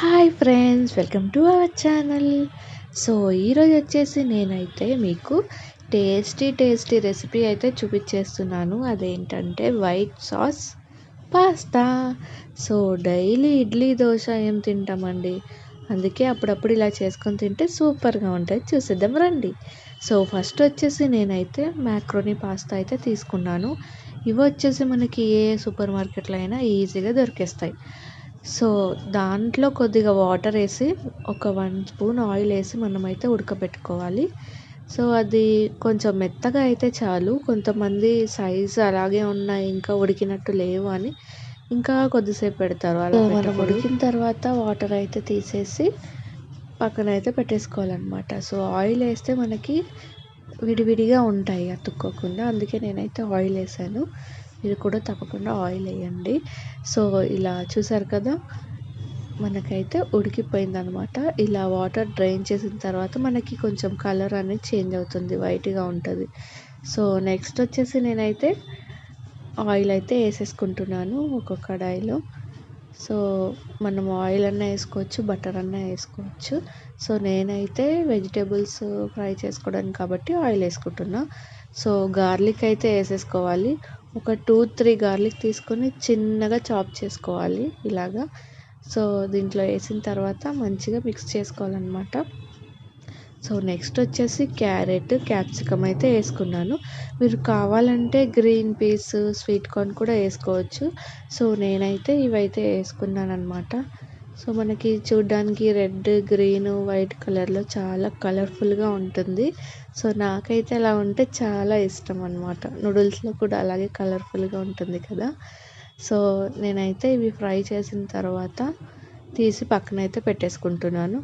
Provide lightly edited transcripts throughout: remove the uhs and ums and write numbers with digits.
Hi friends, welcome to our channel. So ఈరోజు వచ్చేసి నేనైతే మీకు టేస్టీ రెసిపీ అయితే చూపించేస్తున్నాను. అదేంటంటే white sauce pasta. So daily idli dosa ఏం తింటామండి, అందుకే అప్పుడప్పుడు ఇలా చేసుకొని తింటే సూపర్గా ఉంటుంది. చూసేద్దాం రండి. సో ఫస్ట్ వచ్చేసి నేనైతే మ్యాక్రోనీ పాస్తా అయితే తీసుకున్నాను. ఇవి వచ్చేసి మనకి ఏ సూపర్ మార్కెట్లో అయినా ఈజీగా దొరికేస్తాయి. సో దాంట్లో కొద్దిగా వాటర్ వేసి ఒక 1 స్పూన్ ఆయిల్ వేసి మనమైతే ఉడకబెట్టుకోవాలి. సో అది కొంచెం మెత్తగా అయితే చాలు. కొంతమంది సైజు అలాగే ఉన్నాయి, ఇంకా ఉడికినట్టు లేవు అని ఇంకా కొద్దిసేపు పెడతారు. అలా మనం ఉడికిన తర్వాత వాటర్ అయితే తీసేసి పక్కన అయితే పెట్టేసుకోవాలన్నమాట. సో ఆయిల్ వేస్తే మనకి విడివిడిగా ఉంటాయి అతుక్కోకుండా, అందుకే నేనైతే ఆయిల్ వేసాను. మీరు కూడా తప్పకుండా ఆయిల్ వేయండి. సో ఇలా చూసారు కదా, మనకైతే ఉడికిపోయిందనమాట. ఇలా వాటర్ డ్రైన్ చేసిన తర్వాత మనకి కొంచెం కలర్ అనేది చేంజ్ అవుతుంది, వైట్గా ఉంటుంది. సో నెక్స్ట్ వచ్చేసి నేనైతే ఆయిల్ అయితే వేసేసుకుంటున్నాను ఒక కడాయిలో. సో మనం ఆయిల్ అన్నా వేసుకోవచ్చు, బటర్ అన్నా వేసుకోవచ్చు. సో నేనైతే వెజిటేబుల్స్ ఫ్రై చేసుకోవడానికి కాబట్టి ఆయిల్ వేసుకుంటున్నా. సో గార్లిక్ అయితే వేసేసుకోవాలి. ఒక 2-3 గార్లిక్ తీసుకొని చిన్నగా చాప్ చేసుకోవాలి ఇలాగా. సో దీంట్లో వేసిన తర్వాత మంచిగా మిక్స్ చేసుకోవాలన్నమాట. సో నెక్స్ట్ వచ్చేసి క్యాప్సికమ్ అయితే వేసుకున్నాను. మీరు కావాలంటే గ్రీన్ పీస్, స్వీట్ కార్న్ కూడా వేసుకోవచ్చు. సో నేనైతే ఇవైతే వేసుకున్నాను అనమాట. సో మనకి చూడ్డానికి రెడ్, గ్రీన్, వైట్ కలర్లో చాలా కలర్ఫుల్గా ఉంటుంది. సో నాకైతే అలా ఉంటే చాలా ఇష్టం అనమాట. నూడిల్స్లో కూడా అలాగే కలర్ఫుల్గా ఉంటుంది కదా. సో నేనైతే ఇవి ఫ్రై చేసిన తర్వాత తీసి పక్కనైతే పెట్టేసుకుంటున్నాను.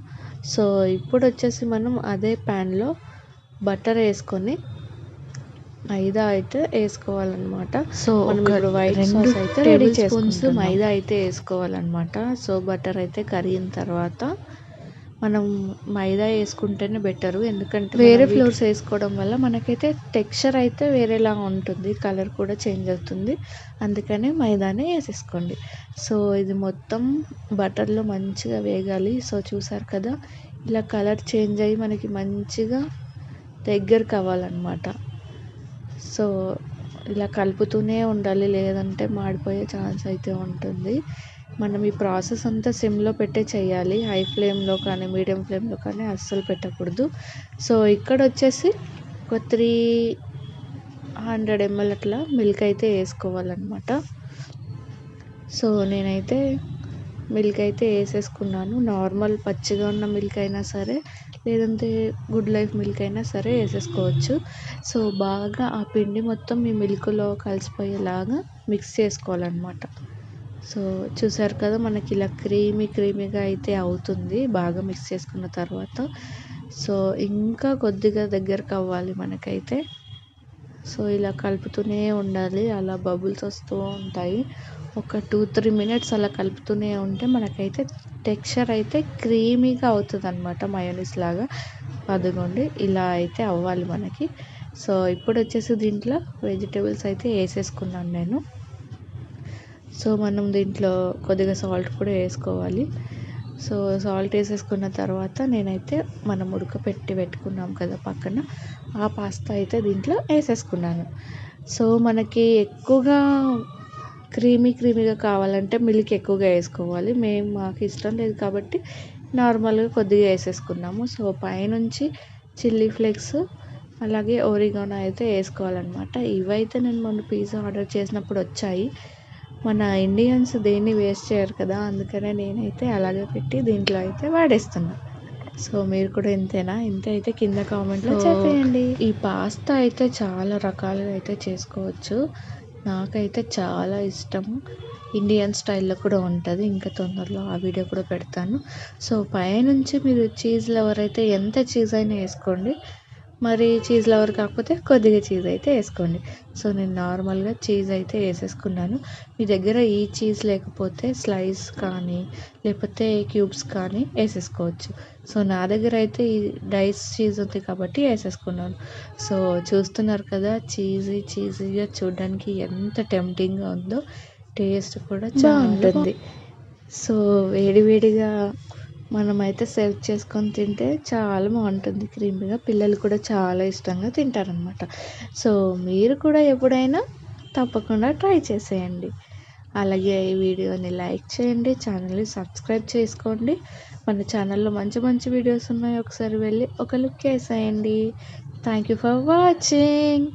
సో ఇప్పుడు వచ్చేసి మనం అదే ప్యాన్లో బటర్ వేసుకొని మైదా అయితే వేసుకోవాలన్నమాట. సో మనం ఇప్పుడు వైట్ సాస్ అయితే రెడీ చేసుకుంటున్నాం. మైదా అయితే వేసుకోవాలన్నమాట. సో బటర్ అయితే కరిగిన తర్వాత మనం మైదా వేసుకుంటేనే బెటరు, ఎందుకంటే వేరే ఫ్లోర్స్ వేసుకోవడం వల్ల మనకైతే టెక్స్చర్ అయితే వేరేలా ఉంటుంది, కలర్ కూడా చేంజ్ అవుతుంది. అందుకనే మైదానే వేసేసుకోండి. సో ఇది మొత్తం బటర్లో మంచిగా వేగాలి. సో చూసారు కదా, ఇలా కలర్ చేంజ్ అయ్యి మనకి మంచిగా దగ్గరకు అవ్వాలన్నమాట. సో ఇలా కలుపుతూనే ఉండాలి, లేదంటే మాడిపోయే ఛాన్స్ అయితే ఉంటుంది. మనం ఈ ప్రాసెస్ అంతా సిమ్లో పెట్టే చేయాలి, హై ఫ్లేమ్లో కానీ మీడియం ఫ్లేమ్లో కానీ అస్సలు పెట్టకూడదు. సో ఇక్కడ వచ్చేసి ఒక 300 ml అట్లా మిల్క్ అయితే వేసుకోవాలన్నమాట. సో నేనైతే మిల్క్ అయితే వేసేసుకున్నాను. నార్మల్ పచ్చిగా ఉన్న మిల్క్ అయినా సరే, లేదంటే గుడ్ లైఫ్ మిల్క్ అయినా సరే వేసేసుకోవచ్చు. సో బాగా ఆ పిండి మొత్తం ఈ మిల్క్లో కలిసిపోయేలాగా మిక్స్ చేసుకోవాలన్నమాట. సో చూసారు కదా, మనకి ఇలా క్రీమీగా అయితే అవుతుంది బాగా మిక్స్ చేసుకున్న తర్వాత. సో ఇంకా కొద్దిగా దగ్గరకు అవ్వాలి మనకైతే. సో ఇలా కలుపుతూనే ఉండాలి, అలా బబుల్స్ వస్తూ ఉంటాయి. ఒక 2-3 మినిట్స్ అలా కలుపుతూనే ఉంటే మనకైతే టెక్స్చర్ అయితే క్రీమీగా అవుతుంది అనమాట, మయోనీస్ లాగా. అదిగోండి ఇలా అయితే అవ్వాలి మనకి. సో ఇప్పుడు వచ్చేసి దీంట్లో వెజిటేబుల్స్ అయితే వేసేసుకున్నాను నేను. సో మనం దీంట్లో కొద్దిగా సాల్ట్ కూడా వేసుకోవాలి. సో సాల్ట్ వేసేసుకున్న తర్వాత నేనైతే మనం పెట్టుకున్నాం కదా పక్కన, ఆ పాస్తా అయితే దీంట్లో వేసేసుకున్నాను. సో మనకి ఎక్కువగా క్రీమీగా కావాలంటే మిల్క్ ఎక్కువగా వేసుకోవాలి. మాకు ఇష్టం లేదు కాబట్టి నార్మల్గా కొద్దిగా వేసేసుకున్నాము. సో పైనుంచి చిల్లీ ఫ్లేక్స్ అలాగే ఓరిగానో అయితే వేసుకోవాలన్నమాట. ఇవైతే నేను మొన్న పిజ్జా ఆర్డర్ చేసినప్పుడు వచ్చాయి. మన ఇండియన్స్ దేన్ని వేస్ట్ చేయరు కదా, అందుకనే నేనైతే అలాగే పెట్టి దీంట్లో అయితే వాడేస్తున్నా. సో మీరు కూడా ఇంతేనా? ఇంత అయితే కింద కామెంట్లో చెప్పేయండి. ఈ పాస్తా అయితే చాలా రకాలుగా అయితే చేసుకోవచ్చు. నాకైతే చాలా ఇష్టం. ఇండియన్ స్టైల్లో కూడా ఉంటుంది, ఇంకా తొందరలో ఆ వీడియో కూడా పెడతాను. సో పైనుంచి మీరు చీజ్ లవర్ అయితే ఎంత చీజ్ అయినా వేసుకోండి, మరి చీజ్ లవర్ కాకపోతే కొద్దిగా చీజ్ అయితే వేసుకోండి. సో నేను నార్మల్గా చీజ్ అయితే వేసేసుకున్నాను. మీ దగ్గర ఈ చీజ్ లేకపోతే స్లైస్ కానీ లేకపోతే క్యూబ్స్ కానీ వేసేసుకోవచ్చు. సో నా దగ్గర అయితే ఈ డైస్ చీజ్ ఉంది కాబట్టి వేసేసుకున్నాను. సో చూస్తున్నారు కదా, చీజీగా చూడడానికి ఎంత టెంప్టింగ్గా ఉందో, టేస్ట్ కూడా బాగుంటుంది. సో వేడిగా మనమైతే సర్వ్ చేసుకొని తింటే చాలా బాగుంటుంది క్రీమీగా. పిల్లలు కూడా చాలా ఇష్టంగా తింటారనమాట. సో మీరు కూడా ఎప్పుడైనా తప్పకుండా ట్రై చేసేయండి. అలాగే ఈ వీడియోని లైక్ చేయండి, ఛానల్ని సబ్స్క్రైబ్ చేసుకోండి. మన ఛానల్లో మంచి మంచి వీడియోస్ ఉన్నాయి, ఒకసారి వెళ్ళి ఒక లుక్ వేసేయండి. Thank you for watching.